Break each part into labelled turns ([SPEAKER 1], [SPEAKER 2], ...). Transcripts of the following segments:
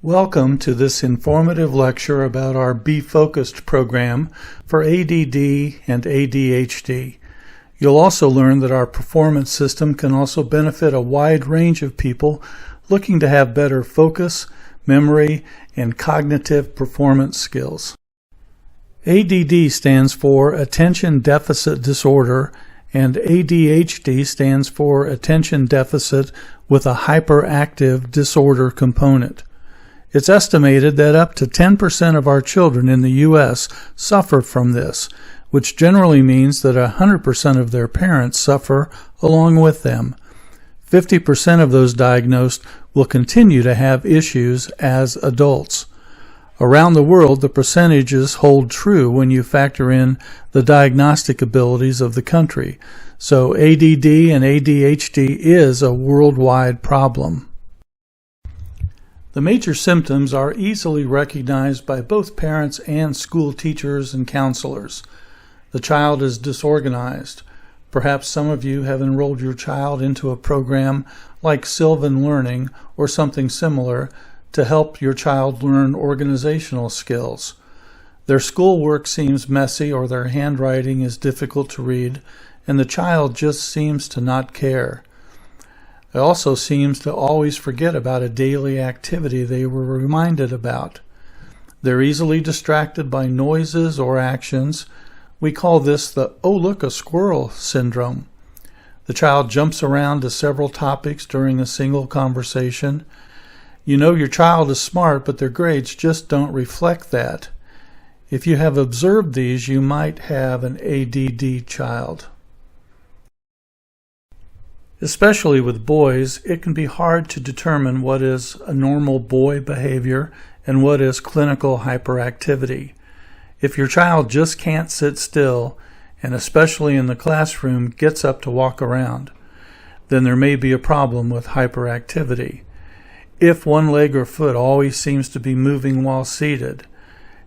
[SPEAKER 1] Welcome to this informative lecture about our Be Focused program for ADD and ADHD. You'll also learn that our performance system can also benefit a wide range of people looking to have better focus, memory, and cognitive performance skills. ADD stands for Attention Deficit Disorder, and ADHD stands for Attention Deficit with a Hyperactive Disorder component. It's estimated that up to 10% of our children in the U.S. suffer from this, which generally means that 100% of their parents suffer along with them. 50% of those diagnosed will continue to have issues as adults. Around the world, the percentages hold true when you factor in the diagnostic abilities of the country. So ADD and ADHD is a worldwide problem. The major symptoms are easily recognized by both parents and school teachers and counselors. The child is disorganized. Perhaps some of you have enrolled your child into a program like Sylvan Learning or something similar to help your child learn organizational skills. Their schoolwork seems messy or their handwriting is difficult to read, and the child just seems to not care. It also seems to always forget about a daily activity they were reminded about. They're easily distracted by noises or actions. We call this the "oh look, a squirrel" syndrome. The child jumps around to several topics during a single conversation. You know your child is smart, but their grades just don't reflect that. If you have observed these, you might have an ADD child. Especially with boys, it can be hard to determine what is a normal boy behavior and what is clinical hyperactivity. If your child just can't sit still, and especially in the classroom gets up to walk around, then there may be a problem with hyperactivity. If one leg or foot always seems to be moving while seated,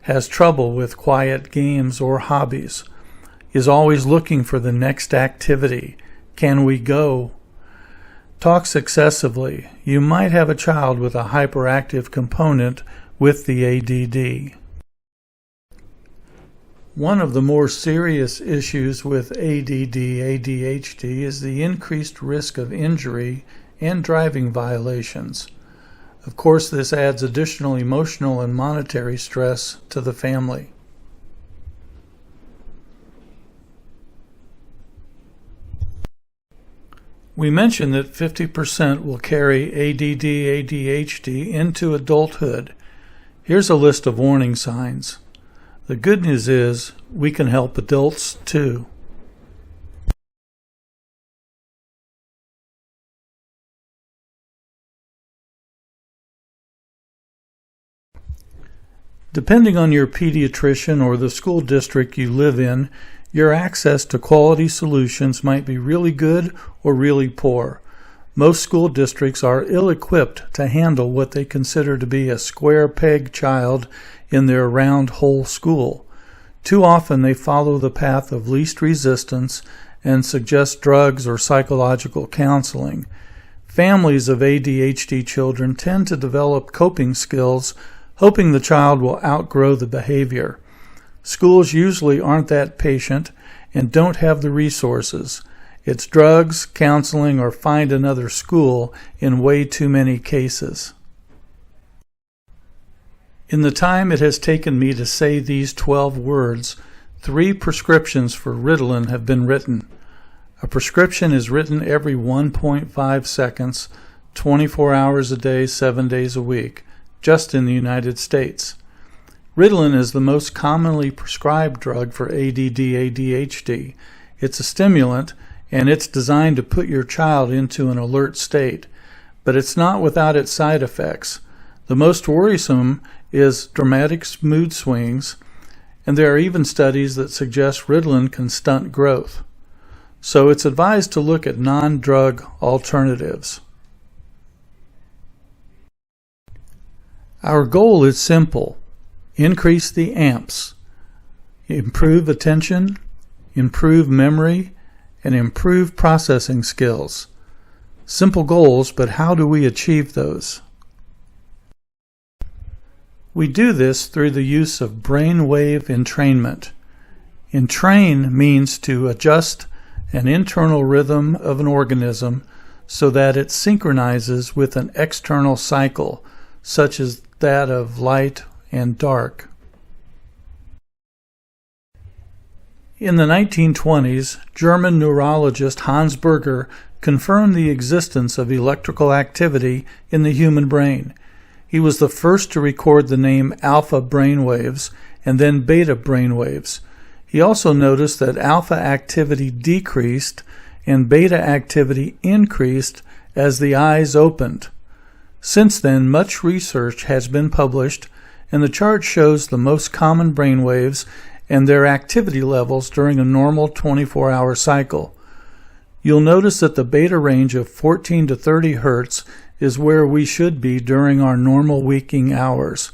[SPEAKER 1] has trouble with quiet games or hobbies, is always looking for the next activity, can we go? Talks excessively, you might have a child with a hyperactive component with the ADD. One of the more serious issues with ADD/ADHD is the increased risk of injury and driving violations. Of course, this adds additional emotional and monetary stress to the family. We mentioned that 50% will carry ADD/ADHD into adulthood. Here's a list of warning signs. The good news is we can help adults too. Depending on your pediatrician or the school district you live in, your access to quality solutions might be really good or really poor. Most school districts are ill-equipped to handle what they consider to be a square peg child in their round hole school. Too often they follow the path of least resistance and suggest drugs or psychological counseling. Families of ADHD children tend to develop coping skills, hoping the child will outgrow the behavior. Schools usually aren't that patient and don't have the resources. It's drugs, counseling, or find another school in way too many cases. In the time it has taken me to say these 12 words, 3 prescriptions for Ritalin have been written. A prescription is written every 1.5 seconds, 24 hours a day, 7 days a week, just in the United States. Ritalin is the most commonly prescribed drug for ADD/ADHD. It's a stimulant, and it's designed to put your child into an alert state. But it's not without its side effects. The most worrisome is dramatic mood swings, and there are even studies that suggest Ritalin can stunt growth. So it's advised to look at non-drug alternatives. Our goal is simple. Increase the amps, improve attention, improve memory, and improve processing skills. Simple goals, but how do we achieve those? We do this through the use of brainwave entrainment. Entrain means to adjust an internal rhythm of an organism so that it synchronizes with an external cycle, such as that of light and dark. In the 1920s, German neurologist Hans Berger confirmed the existence of electrical activity in the human brain. He was the first to record the name alpha brainwaves and then beta brainwaves. He also noticed that alpha activity decreased and beta activity increased as the eyes opened. Since then, much research has been published, and the chart shows the most common brainwaves and their activity levels during a normal 24-hour cycle. You'll notice that the beta range of 14 to 30 Hertz is where we should be during our normal waking hours.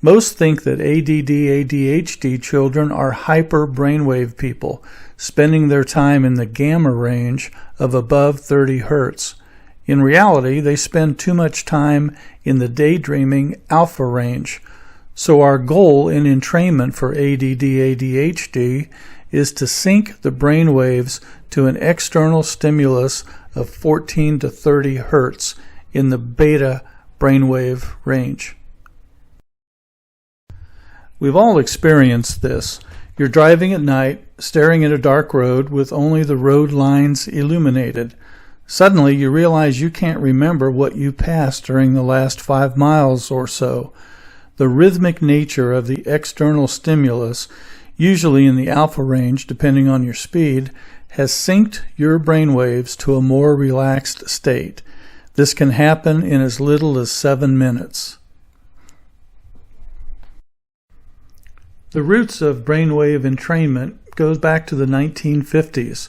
[SPEAKER 1] Most think that ADD/ADHD children are hyper brainwave people, spending their time in the gamma range of above 30 Hertz. In reality, they spend too much time in the daydreaming alpha range. So our goal in entrainment for ADD/ADHD is to sync the brain waves to an external stimulus of 14 to 30 Hertz in the beta brainwave range. We've all experienced this. You're driving at night, staring at a dark road with only the road lines illuminated. Suddenly you realize you can't remember what you passed during the last 5 miles or so. The rhythmic nature of the external stimulus, usually in the alpha range depending on your speed, has synced your brainwaves to a more relaxed state. This can happen in as little as 7 minutes. The roots of brainwave entrainment goes back to the 1950s.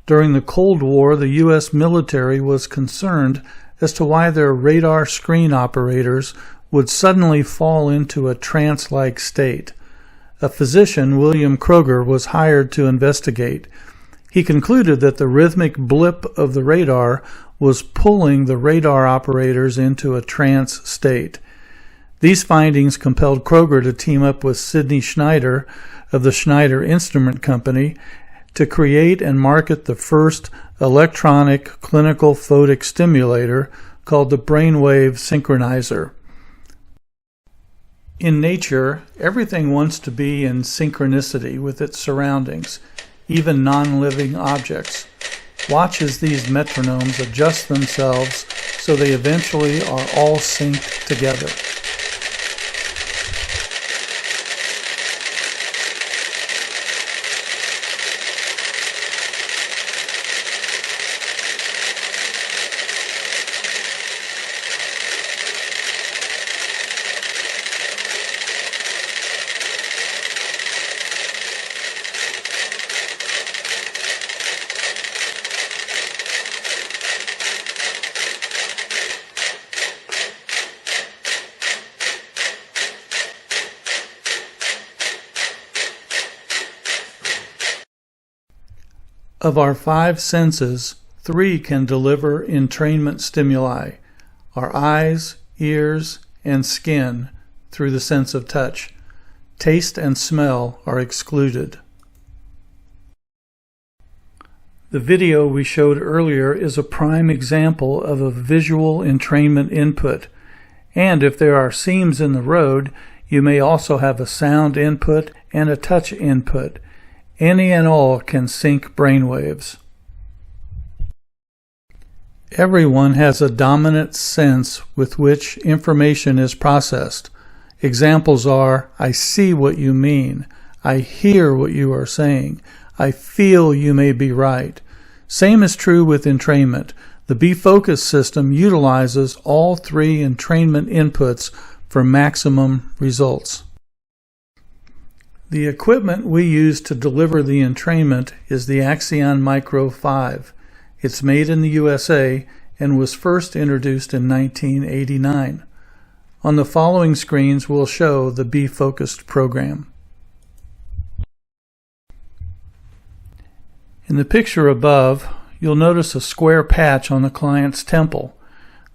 [SPEAKER 1] During the Cold War, the U.S. military was concerned as to why their radar screen operators would suddenly fall into a trance-like state. A physician, William Kroger, was hired to investigate. He concluded that the rhythmic blip of the radar was pulling the radar operators into a trance state. These findings compelled Kroger to team up with Sidney Schneider of the Schneider Instrument Company to create and market the first electronic clinical photic stimulator called the Brainwave Synchronizer. In nature, everything wants to be in synchronicity with its surroundings, even non-living objects. Watch as these metronomes adjust themselves so they eventually are all synced together. Of our 5 senses, 3 can deliver entrainment stimuli: our eyes, ears, and skin through the sense of touch. Taste and smell are excluded. The video we showed earlier is a prime example of a visual entrainment input, and if there are seams in the road, you may also have a sound input and a touch input. Any and all can sync brainwaves. Everyone has a dominant sense with which information is processed. Examples are, I see what you mean, I hear what you are saying, I feel you may be right. Same is true with entrainment. The B-Focus system utilizes all 3 entrainment inputs for maximum results. The equipment we use to deliver the entrainment is the Axion Micro 5. It's made in the USA and was first introduced in 1989. On the following screens we'll show the B-Focused program. In the picture above, you'll notice a square patch on the client's temple.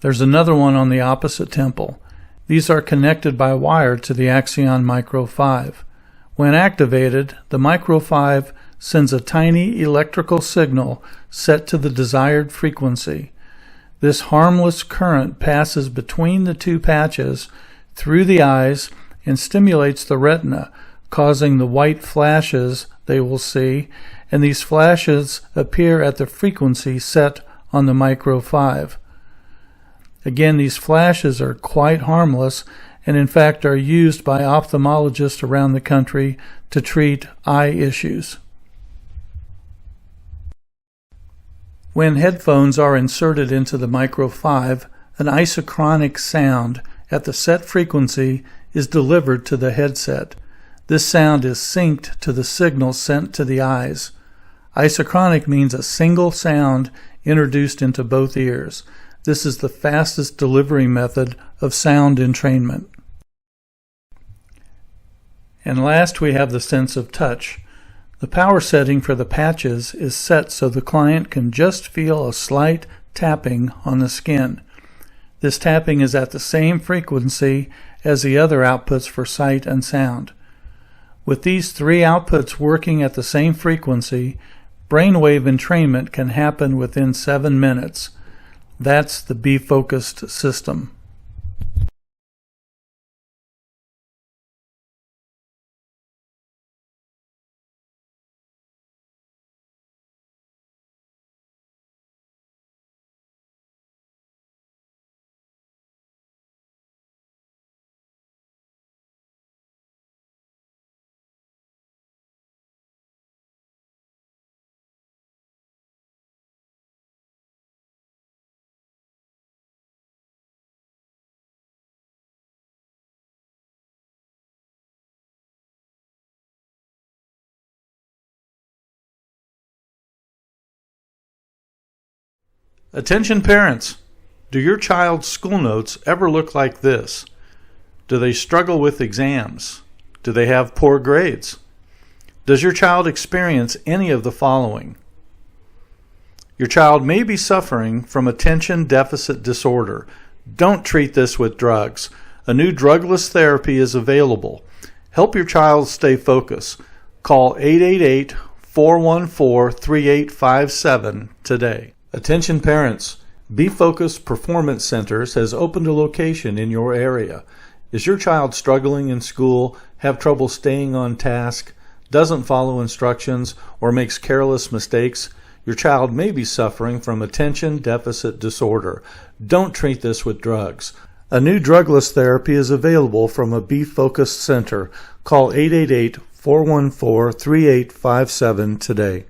[SPEAKER 1] There's another one on the opposite temple. These are connected by wire to the Axion Micro 5. When activated, the Micro 5 sends a tiny electrical signal set to the desired frequency. This harmless current passes between the two patches through the eyes and stimulates the retina, causing the white flashes they will see, and these flashes appear at the frequency set on the Micro 5. Again, these flashes are quite harmless and in fact are used by ophthalmologists around the country to treat eye issues. When headphones are inserted into the Micro 5, an isochronic sound at the set frequency is delivered to the headset. This sound is synced to the signal sent to the eyes. Isochronic means a single sound introduced into both ears. This is the fastest delivery method of sound entrainment. And last, we have the sense of touch. The power setting for the patches is set so the client can just feel a slight tapping on the skin. This tapping is at the same frequency as the other outputs for sight and sound. With these three outputs working at the same frequency, brainwave entrainment can happen within 7 minutes. That's the Be-Focused system. Attention parents! Do your child's school notes ever look like this? Do they struggle with exams? Do they have poor grades? Does your child experience any of the following? Your child may be suffering from attention deficit disorder. Don't treat this with drugs. A new drugless therapy is available. Help your child stay focused. Call 888-414-3857 today. Attention parents, Be-Focused Performance Centers has opened a location in your area. Is your child struggling in school, have trouble staying on task, doesn't follow instructions, or makes careless mistakes? Your child may be suffering from attention deficit disorder. Don't treat this with drugs. A new drugless therapy is available from a Be-Focused center. Call 888-414-3857 today.